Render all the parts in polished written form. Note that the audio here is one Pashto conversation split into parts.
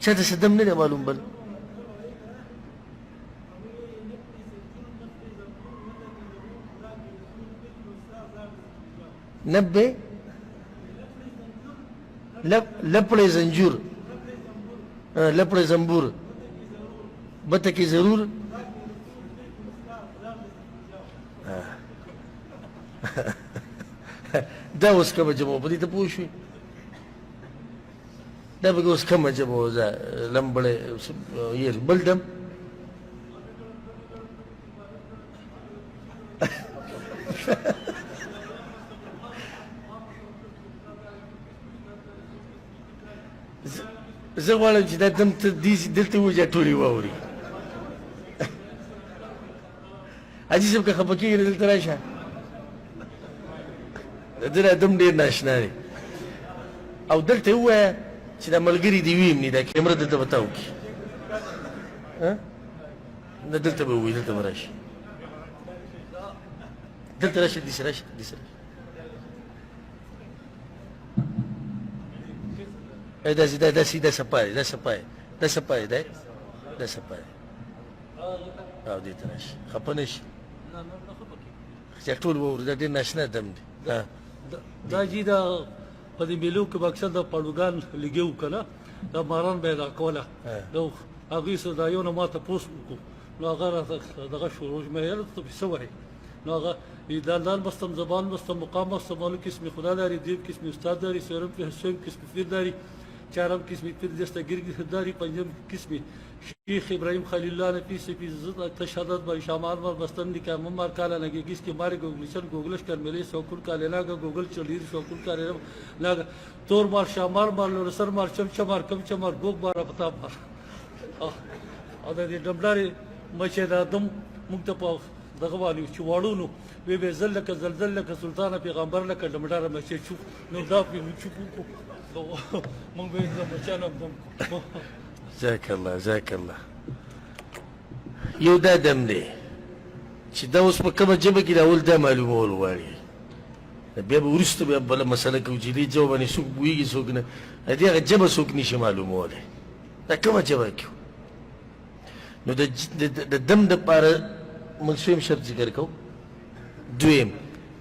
چاته څه دم نه دی معلوم بل نبه لپڑے زنجور لپڑے زنبور بتکی ضرور دا اوس کومه جمع په دې ته پوه شوې دا به اوس کومه جمع لمبړې یې بل دم زه غواړم چې دا دم ته دلته ووځي ټولې واوري حاجي صاحب که خفه کېږي دلته راشه د ده دم ډېر ناشنا دی او دلته ووایه چې دا ملګري دې ویمني دا کیمره دلته به تا وکړي نه دلته به ووایي دلته به راشي دلته راشه داسې راشه داسې راشه دا سپا دی دا سپا دی دا سپا دی دا سپا دی او دې ته راشي خفه نه شي چې ټول واورو دا ډېر ناشنا دم دی دا جی دا په دې میلو کې به اکثر د پاړوګان لګي وو که نه دا ماران به یې راکوله د هغوی سره دا یو نه ما تپوس وکړو نو هغه راته دغه شروع مې یاره ته څه وایې نو هغه دال بستم زبان بستم مقام بستم معلوم قسم خدا داری دیر قسم استاد داری سیرم حسین قسم پیر داری چهارم قسم پیر دستگیر داری پنجم قسم شیخ ابراهیم خلیل الله نفی سپی زد تشهدت با شامار مار بستن نکا ممار کالا نگی گیس که ماری گوگلیشن گوگلش کر ملی شوکل کاله ناگا گوگل چلیر شوکل کاله ناگا تور مار شامار مار لورسر مار چم چمار کم چمار گوگ مار پتا مار دا دې ډمډارې مچې دا دم موږ ته په دغه والي چې واړو نو وی به زل لکه زلزل لکه سلطانه پیغمبر لکه ډمډاره مچې چوپ نو دا پې چوپ وکړو موږ به د مچانو دم جزاک الله جزاک الله یو دا دم دی چې دا اوس په کومه ژبه کې دا اول دا معلومول غواړي بیا به وروسته بیا بله مسله کوو چې دې ژبه باندې څوک پوهېږي څوک نه د دې هغه ژبه څوک نشي معلومولی دا کومه ژبه کې نو د دم دپاره موږ څویم شرط ذکر کوو دویم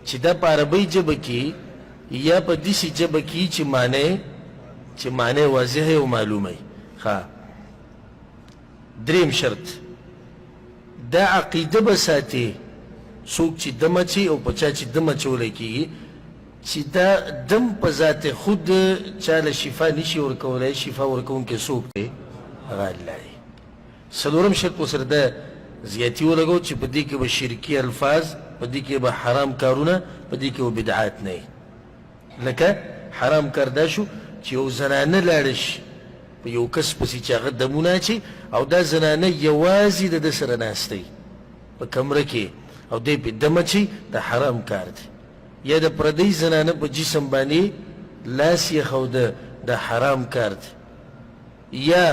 چې دا په عربۍ ژبه کې یا په داسې ژبه کې چې معنی واضحه او معلومه ښه دریم شرط دا عقیده به ساتي څوک چې دم اچي او په چا چې دم اچولی کېږي چې دا دم په ذات خود چاله شفا نشي ورکولی شفا ورکوونکی څوک دی هغه الله دی څلورم شرط ورسره دا زیاتي ولګو چې په دې کې به شرکي الفاظ په دې کې به حرام کارونه په دې کې به بدعات نه وي لکه حرام کار دا شو چې یو زنانه لاړه شي په یو کس پسې چې هغه دمونه اچي او دا زنانه یوازې د ده سره ناسته وي په کمره کې او دی پې دم اچي دا حرام کار دی یا د پردۍ زنانه په جسم باندې لاس یې ښوده دا حرام کار دی یا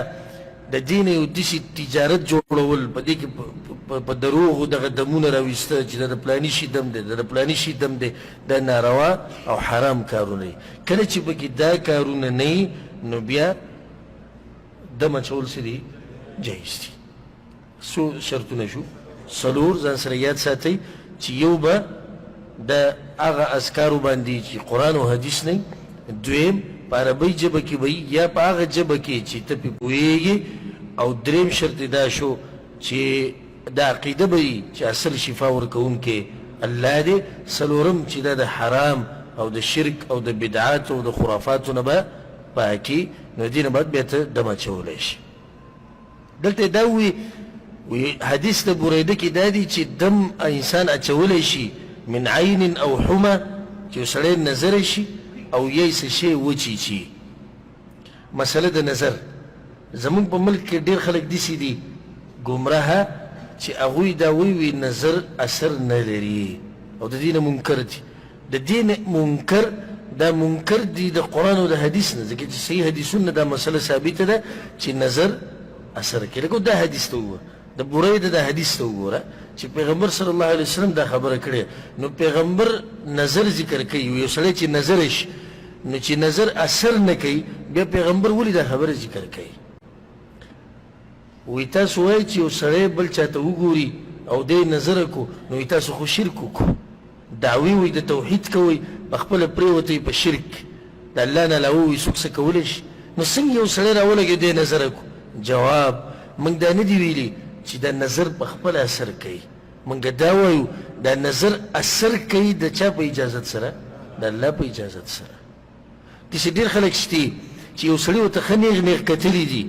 د دې نه یو داسې تجارت جوړول په دې کې په دروغو دغه دمونه راویسته چې دا د پلاني شي دم دی د پلاني شي دم دی دا ناروا او حرام کارونه دي کله چې پکې دا کارونه نه وي نو بیا دم اچول څه دي جایز دي څو شرطونه شو څلور ځان سره یاد ساتئ چې یو به د هغه اذکارو باندې چې قرآن او حدیث نه دویم په عربۍ ژبه کې به یا په هغه ژبه کې چې ته پې پوهېږي او دریم شرط دا شو چې دا عقیده به وي چې اصل شفا ورکوونکی الله دی څلورم چې دا د حرام او د شرک او د بدعاتو او د خرافاتو نه به پاکي نو دې نه بعد بیا ته دم اچولی شي دلته دا وي حدیث د بریده کې دا دی چې دم انسان اچولی شي من عین او حمه چې یو سړی نظر شي او یې څه شی وچیچي مسله د نظر زمونږ په ملک کې ډېر خلک داسې دي ګمراهه چې هغوی دا وی نظر اثر نه لري او د دې نه منکر دي د دې نه منکر دا منکر دي د قرآن او د حدیث نه ځکه چې صحیح حدیثونه دا مسله ثابته ده چې نظر اثر کوي لکه دا حدیث ته وګوره د بریده دا حدیث ته وګوره چې پیغمبر صلی الله علیه وسلم دا خبره کړې نو پیغمبر نظر ذکر کوي یو سړی چې نظر شي نو چې نظر اثر نه کوي بیا پیغمبر ولې دا خبره ذکر کوي وی تاسو وایي چې یو سړی بل چاته وګوري او دی نظر کو نو وی تاسو خو شرک وکړو دعوی وی د توحید کوي په خپله پرېوتئ په شرک د الله نه علاوه وی څوک څه کولی شي نو څنګه یو سړی راولګېد دی نظر کو جواب موږ دا نه دي ویلي چې دا نظر په خپل اثر کوي موږ دا وایو دا نظر اثر کوي د چا په اجازت سره د الله په اجازت سره داسې ډېر خلک شته چې یو سړي ورته ښه نیغ نیغ کتلي دي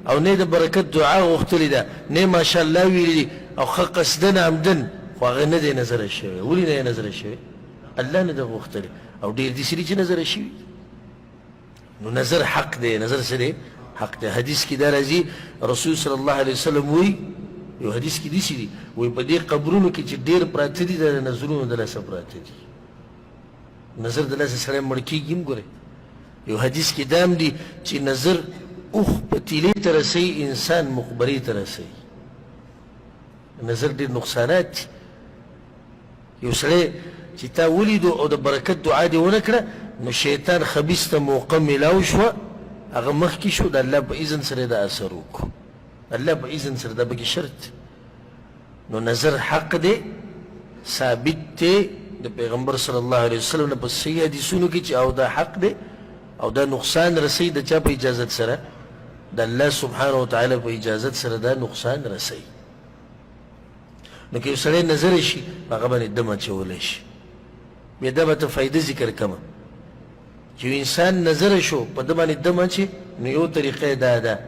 او نه د برکت دعا غوښتلې ده نه ماشاءالله ویلي دي او ښه قصدن عمدن خو هغه نه دی نظره شوی ولې نه یې نظره شوی الله نه ده غوښتلی او ډېر داسې دي چې نظره شوي نو نظر حق دی نظر څه دی حق دی حدیث کې دا راځي رسول صلی الله علیه وسلم وایي یو حدیث کې داسې دي وایي په دې قبرونو کې چې ډېر پراته دي د نظرونو د لاسه پراته دي نظر د لاسه سړی مړ کېږي هم ګورئ یو حدیث کې دا هم دي چې نظر اوخ پتیلې ته رسوي انسان مقبرې ته رسوي نظر ډېر نقصانات دي یو سړی چې تا ولیدو او د برکت دعا دې ونه کړه نو شیطان خبیث ته موقع میلاو شوه هغه مخکې شو د الله په اذن سره دا اثر وکړو الله په اذن سره دا پکې شرط نو نظر حق دی ثابت دی د پیغمبر صلی الله علیه وسلم نه په صحیح حدیثونو کې چې او دا حق دی او دا نقصان رسي د چا په اجازت سره د الله سبحانه وتعالی په اجازت سره دا نقصان رسي نو که یو سړی نظر شي هغه باندې دم اچولی شي بیا دا به ته فایده ذکر کړمه چې یو انسان نظر شو په ده باندې دم اچي نو یو طریقه یې دا ده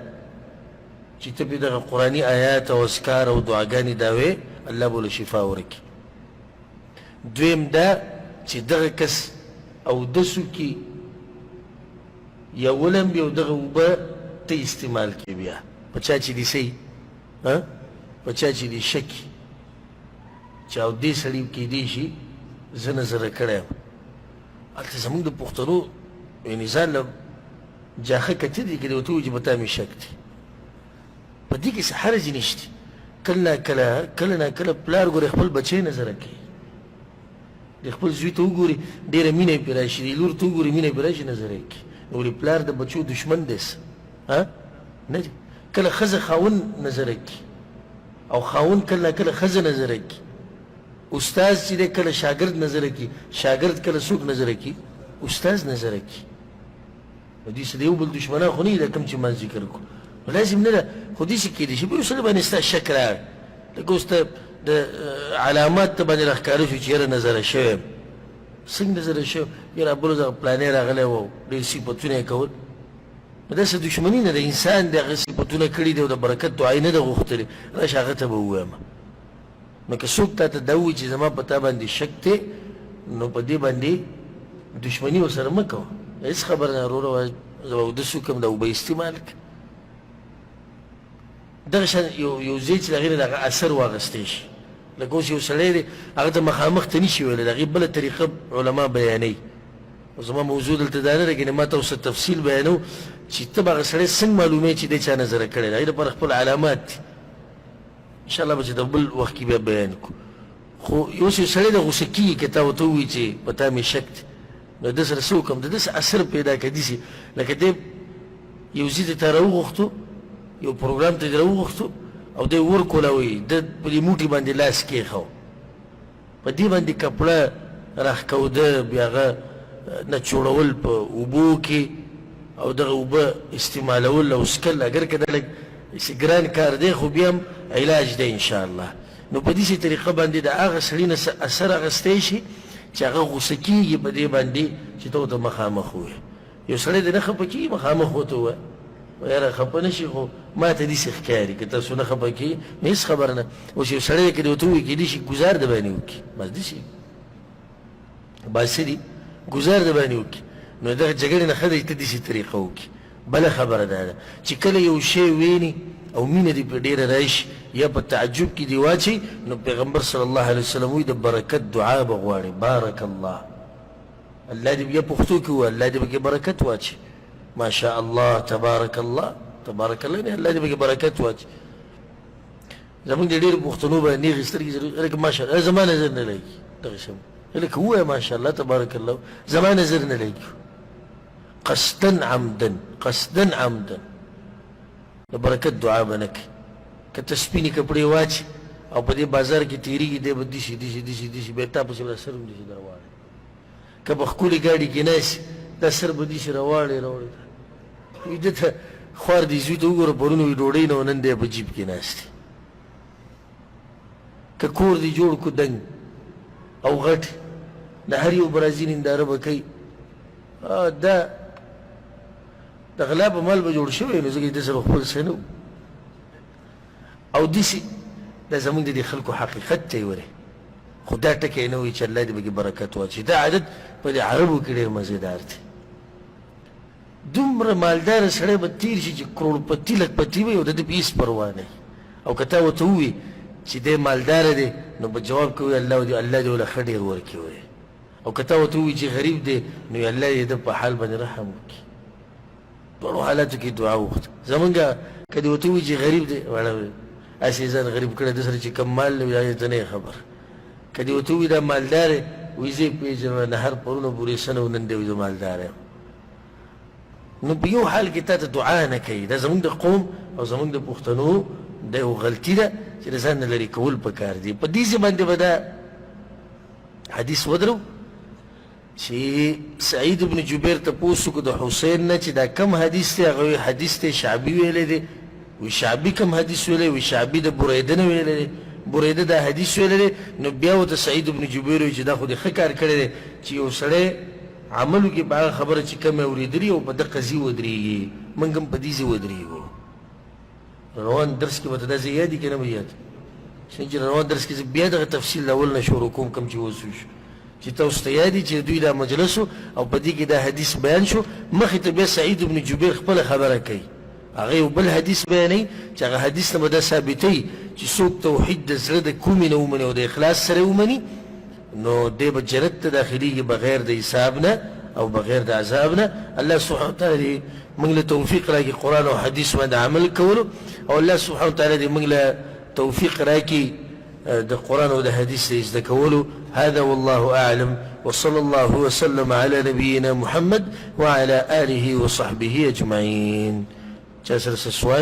چې ته پرې دغه قرآني آیات او اذکار او دعاګانې دا وې الله به له شفا ورکړي دویم دا چې دغه کس اودس وکړي یا ولمبي او دغه اوبه ته استعمال کړي بیا په چا چې دي صحیح په چا چې دي شکي چې اودې سړي کېدی شي زه نظره کړی یم هلته زموږ د پښتنو یعنې ځان له جاخه کتې دي که د ورته ووایي چې په تا مې شک دی په دې کې څه حرج نشته کله ناکله پلار ګورې خپل بچی نظره کوي د خپل زوی ته وګوري ډېره مینه یې پرې راشي د لور ته وګوري مینه یې پرې راشي نظره یې کوي نو ولې پلار د بچو دشمن دی څه نه دی کله ښځه خاوند نظره کوي او خاوند کله ناکله ښځه نظره کوي استاد چې دی کله شاګرد نظره کوي شاګرد کله څوک نظره کوي استاد نظره کوي نو دې څه د یو بل دشمنان خو نه دي دا کوم چې ما ذکر کړو لازم نه ده خو داسې کېدی شي په یو سړي باندې ستا شک راغی لکه اوس ته د علامات ته باندې راښکاره شو چې یاره نظره شوی یم څنګه نظره شوی یاره بلو دغه پلانی راغلی و ډېر صفتونه یې کول نو داسې دشمني نه ده انسان د هغه صفتونه کړي دي او د برکت دعایي نه ده غوښتلې راشه هغه ته به ووایم نو که څوک تا ته دا ووایي چې زما په تا باندې شک دی نو په دې باندې دشمني ورسره مه کوه هېڅ خبر نه وروره زه به اودس وکړم دا اوبه استعمال کړه دغه شان یو ځای چې د هغې نه د هغه اثر واخیستی شي لکه اوس یو سړی دی هغه ته مخامخ ته نه شي ویلی د هغې بله طریقه علما بیانوي زما موضوع دلته دا نه ده کنې ما ته اوس تفصیل بیانو چې ته به هغه سړی څنګه معلوموې چې دی چا نظره کړی د هغې لپاره خپل علامات دي انشاءالله به چې د بل وخت کې بیا بیان کړو خو اوس یو سړی د غوسه کېږي که تا ورته ووایي چې په تا مې شک دی نو ده سره څه وکړم د داسې اثر پیدا کړي داسې لکه دی یو ځای ته تا راوغوښتو یو پروګرام ته دې راوغوښتو او دی ورکولوي ده په دې موټي باندې لاس کېښو په دې باندې کپړه راښکوده بیا هغه نچوړول په اوبو کې او دغه اوبه استعمالول او څکل اگر که دا لږ ګران کار دی خو بیا هم علاج دی انشاءالله نو په داسې طریقه باندې د هغه سړي نه اثر اخیستی شي چې هغه غوسه کېږي په دې باندې چې ته ورته مخامخ ووایې یو سړی دې نه خفه کېږي مخامخ ورته ووایه یاره خفه نه شي خو ما ته داسې ښکاري که تاسو نه خفه کېږي نو هېڅ خبره نه اوس یو سړی دی که دې ورته ووایي کېدای شي ګزار د باندې وکړي بس داسې بس څه دي ګزار د باندې وکړي نو دغه جګړې نه ښه دی ته داسې طریقه وکړي بله خبره دا ده چې کله یو شی ویني او مینه دې په ډېره راشي یا په تعجب کې دې واچي نو پیغمبر صلی الله علیه وسلم وایي د برکت دعا به غواړي بارک الله الله دې بیا پښتو کې ووایه الله دې پکې برکت واچي ماشاء الله تبارک الله تبارک الله نه الله دې پکې برکت واچي زموږ د ډېرو پښتنو به نیغې سترګې لکه ماشاء الله زما نظر نه لګي دغه شی لکه ووایه ماشاء الله تبارک الله زما نظر نه لګي قصدا عمدا د برکت دعا به نه کوي که ته سپینې کپړې واچي او په دې بازار کې تېرېږي دی به دسې دسې بیا تا پسې به دا سر هم دسې درواړي که په ښکلې ګاډي کې ناست دا سر به دسې راواړې وي ده ته خوار دې زوی ته وګوره پرون وي ډوډۍ نه و نن دی په جیب کې ناست دی که کور دې جوړ کړو دنګ او غټ د هر یو برازي ننداره به کوي دا د غلا په مال به جوړ شوی نو ځکه داسې به خپل څه نه و او داسې دا زمونږ د دې خلکو حقیقت ته یې ورې خو دا ټکی نه وي چې الله دې پکې برکت واچوي دا عادت په دې عربو کې ډېر مزېدار دی دومره مالداره سړی به تېر شي چې کروړپتي لکپتي وي او د ده په هېڅ پروا نه او که تا ورته ووایي چې دی مالداره دی نو به جواب کوي الله دې وله ښه ډېر ورکړي وی او که تا ورته ووایي چې غریب دی نو الله دې د په حال باندې رحم وکړي ټولو حالاتو کې دعا وغوښته زمونږ که دې ورته ووایي چې غریب دی هسې ځان غریب کړی د سره چې کم مال نه وي ته نه یې خبر که دې ورته ووایي دا مالدار دی وایي زه یې پېژنم نهر پرونه پورې څه نه و نن دی وایي زه مالدار یم نو په یو حال کې تا ته دعا نه کوي دا زمونږ د قوم او زمونږ د پښتنو دا یو غلطي ده چې د ځان نه لرې کول پکار دي په دې باندې به دا حدیث ودرو چې سعید بن جبیر تپوس وکړو د حسین نه چې دا کم حدیث دی هغه وایي حدیث دی شعبي ویلی دی وی شعبي کم حدیث ویلی وی شعبي د بریده نه ویلی دی بریده دا حدیث ویلی دی نو بیا ورته سعید بن جبیر وایي چې دا خو دې ښه کار کړی دی چې یو سړی عملو کې په هغه خبره چې کم یې اورېدلي او په دقه ځي ودرېږي موږ هم په دې ځای ودرېږو روان درس کې به ته دا ځای یاد دي که نه به یاد څنګه چې روان درس کې زه بیا دغه تفصیل اول نه شروع کوم کوم چې اوس وشو چې تاسو ته یاد دي چې دوی دا مجلس او په دې کې دا حدیث بیان شو مخې ته بیا سعید بن جبیر خپله خبره کوي هغه یو بل حدیث بیانوي چې هغه حدیث نه به دا ثابتوي چې څوک توحید د زړه د کومې نه ومني او د اخلاص سره ومني نو دی به جنت ته داخلېږي بغیر د حساب نه او بغیر د عذاب نه الله سبحانه وتعالی موږ له توفیق راکړي قرآن او حدیث باندې عمل کولو او الله سبحانه وتعالی دې موږ له توفیق راکړي د قرآن او د حدیث زده کولو هذا والله أعلم وصلى الله وسلم على نبينا محمد وعلى آله وصحبه أجمعين. جاسر السؤال